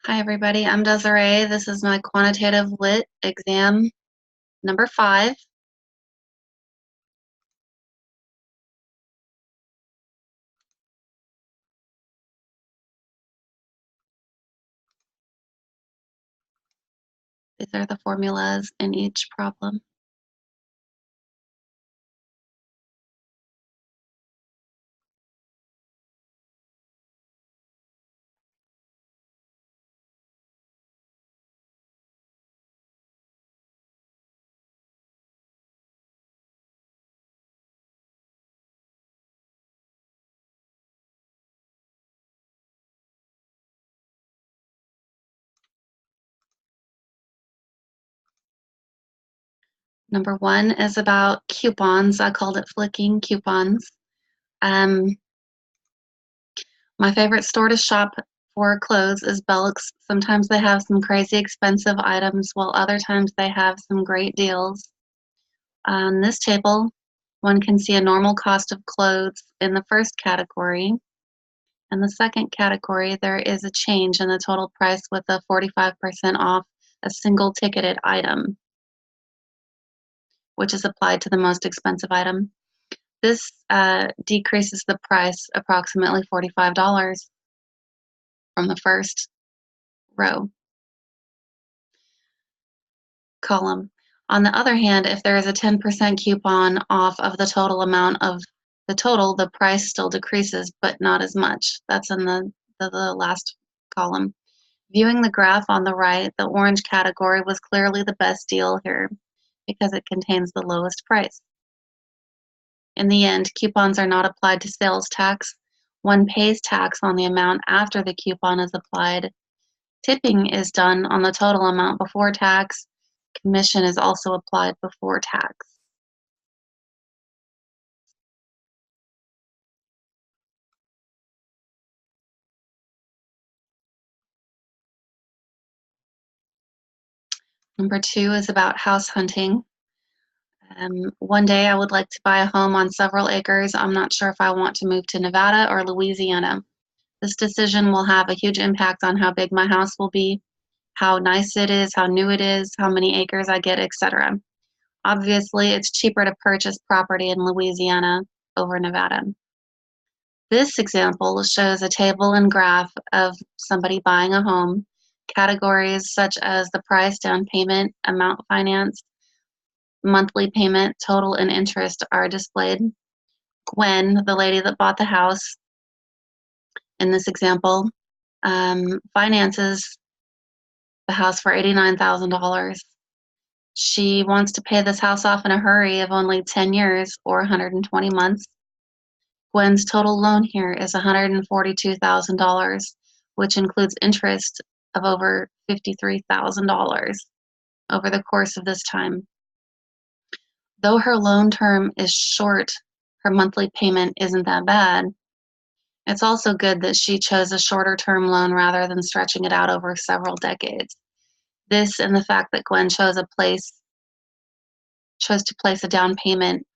Hi, everybody. I'm Desiree. This is my quantitative lit exam number 5. These are the formulas in each problem. Number 1 is about coupons. I called it flicking coupons. Um, my favorite store to shop for clothes is Belk's. Sometimes they have some crazy expensive items, while other times they have some great deals. On this table, one can see a normal cost of clothes in the first category. In the second category, there is a change in the total price with a 45% off a single ticketed item, which is applied to the most expensive item. This decreases the price approximately $45 from the first row column. On the other hand, if there is a 10% coupon off of the total amount of the total, the price still decreases, but not as much. That's in the last column. Viewing the graph on the right, the orange category was clearly the best deal here because it contains the lowest price. In the end, coupons are not applied to sales tax. One pays tax on the amount after the coupon is applied. Tipping is done on the total amount before tax. Commission is also applied before tax. Number 2 is about house hunting. One day I would like to buy a home on several acres. I'm not sure if I want to move to Nevada or Louisiana. This decision will have a huge impact on how big my house will be, how nice it is, how new it is, how many acres I get, etc. Obviously, it's cheaper to purchase property in Louisiana over Nevada. This example shows a table and graph of somebody buying a home. Categories such as the price, down payment, amount financed, monthly payment, total, and interest are displayed. Gwen, the lady that bought the house in this example, finances the house for $89,000. She wants to pay this house off in a hurry of only 10 years or 120 months. Gwen's total loan here is $142,000, which includes interest of over $53,000 over the course of this time. Though her loan term is short, her monthly payment isn't that bad. It's also good that she chose a shorter term loan rather than stretching it out over several decades. This and the fact that Gwen chose to place a down payment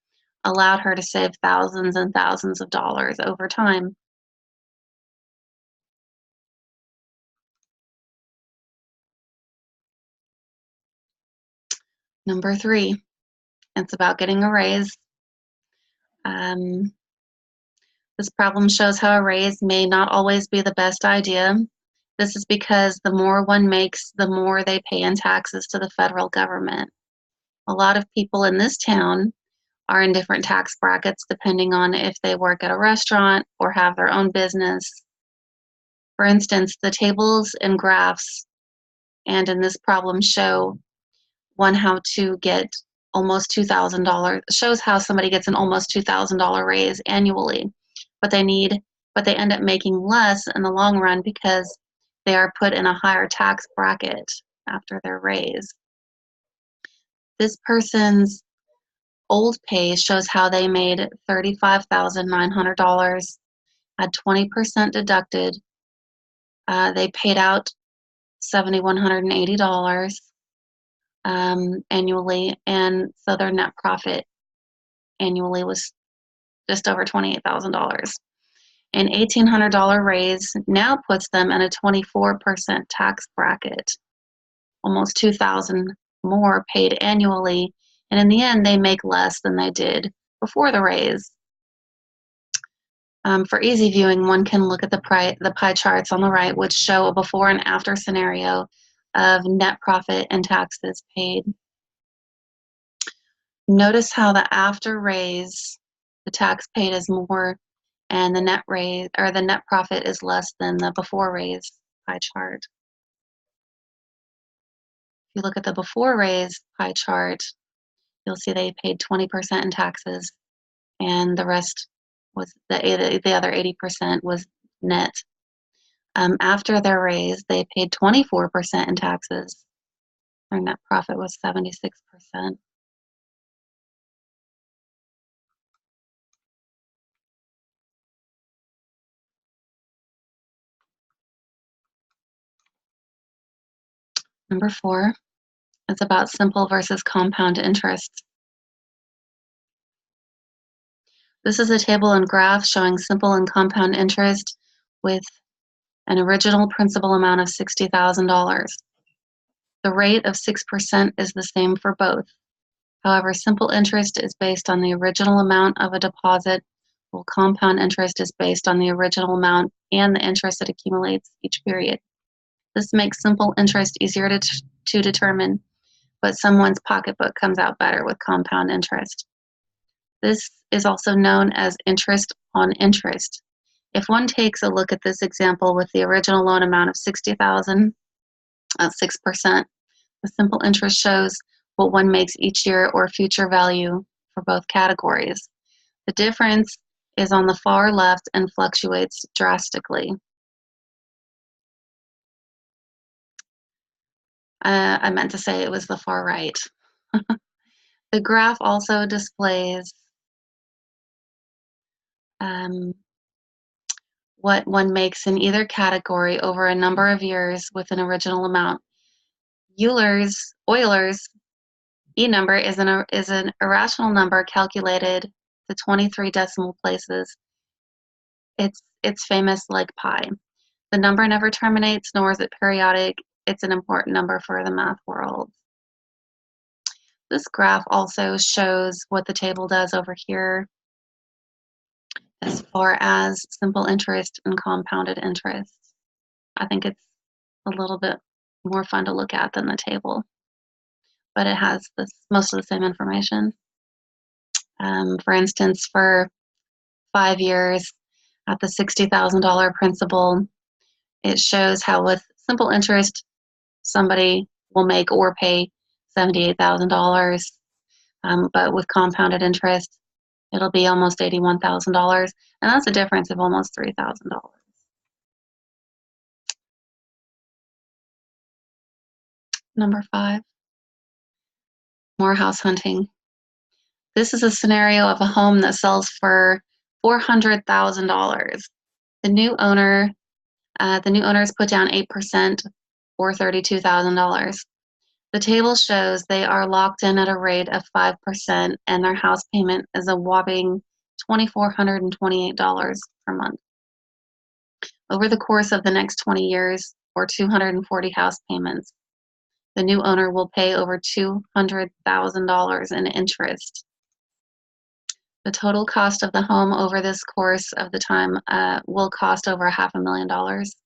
allowed her to save thousands and thousands of dollars over time. Number 3, it's about getting a raise. This problem shows how a raise may not always be the best idea. This is because the more one makes, the more they pay in taxes to the federal government. A lot of people in this town are in different tax brackets depending on if they work at a restaurant or have their own business. For instance, the tables and graphs and in this problem show one how to get almost $2,000, shows how somebody gets an almost $2,000 raise annually, but they end up making less in the long run because they are put in a higher tax bracket after their raise. This person's old pay shows how they made $35,900, had 20% deducted. They paid out $7,180 annually, and so their net profit annually was just over $28,000. An $1,800 raise now puts them in a 24% tax bracket, almost $2,000 more paid annually, and in the end, they make less than they did before the raise. For easy viewing, one can look at the pie charts on the right, which show a before and after scenario of net profit and taxes paid. Notice how the after raise, the tax paid is more, and the net raise or the net profit is less than the before raise pie chart. If you look at the before raise pie chart, you'll see they paid 20% in taxes, and the rest was the other 80% was net. After their raise, they paid 24% in taxes. Their net profit was 76%. Number 4 is about simple versus compound interest. This is a table and graph showing simple and compound interest with an original principal amount of $60,000. The rate of 6% is the same for both. However, simple interest is based on the original amount of a deposit, while compound interest is based on the original amount and the interest that accumulates each period. This makes simple interest easier to determine, but someone's pocketbook comes out better with compound interest. This is also known as interest on interest. If one takes a look at this example with the original loan amount of $60,000 at 6%, the simple interest shows what one makes each year or future value for both categories. The difference is on the far left and fluctuates drastically. I meant to say it was the far right. The graph also displays what one makes in either category over a number of years with an original amount. Euler's E number is an irrational number calculated to 23 decimal places. It's famous like pi. The number never terminates, nor is it periodic. It's an important number for the math world. This graph also shows what the table does over here as far as simple interest and compounded interest. I think it's a little bit more fun to look at than the table, but it has most of the same information. For instance, for 5 years at the $60,000 principal, it shows how with simple interest, somebody will make or pay $78,000, but with compounded interest, it'll be almost $81,000, and that's a difference of almost $3,000. Number 5, more house hunting. This is a scenario of a home that sells for $400,000. The new owners put down 8% or $32,000. The table shows they are locked in at a rate of 5%, and their house payment is a whopping $2,428 per month. Over the course of the next 20 years, or 240 house payments, the new owner will pay over $200,000 in interest. The total cost of the home over this course of the time will cost over $500,000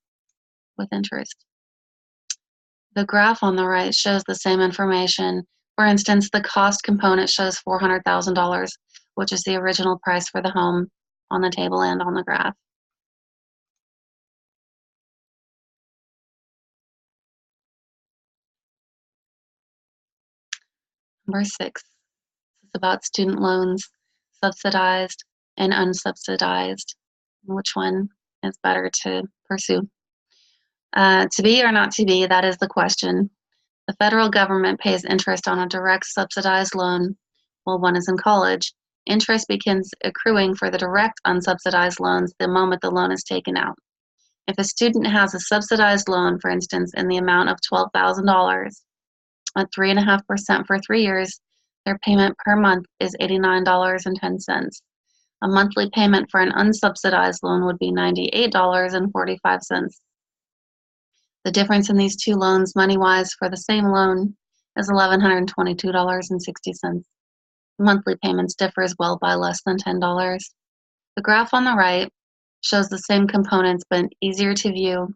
with interest. The graph on the right shows the same information. For instance, the cost component shows $400,000, which is the original price for the home on the table and on the graph. Number 6 is about student loans, subsidized and unsubsidized. Which one is better to pursue? To be or not to be, that is the question. The federal government pays interest on a direct subsidized loan while one is in college. Interest begins accruing for the direct unsubsidized loans the moment the loan is taken out. If a student has a subsidized loan, for instance, in the amount of $12,000 at 3.5% for 3 years, their payment per month is $89.10. A monthly payment for an unsubsidized loan would be $98.45. The difference in these two loans, money-wise, for the same loan is $1,122.60. Monthly payments differ as well by less than $10. The graph on the right shows the same components but easier to view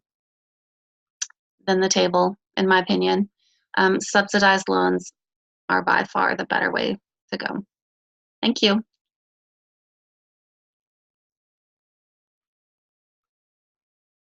than the table, in my opinion. Subsidized loans are by far the better way to go. Thank you.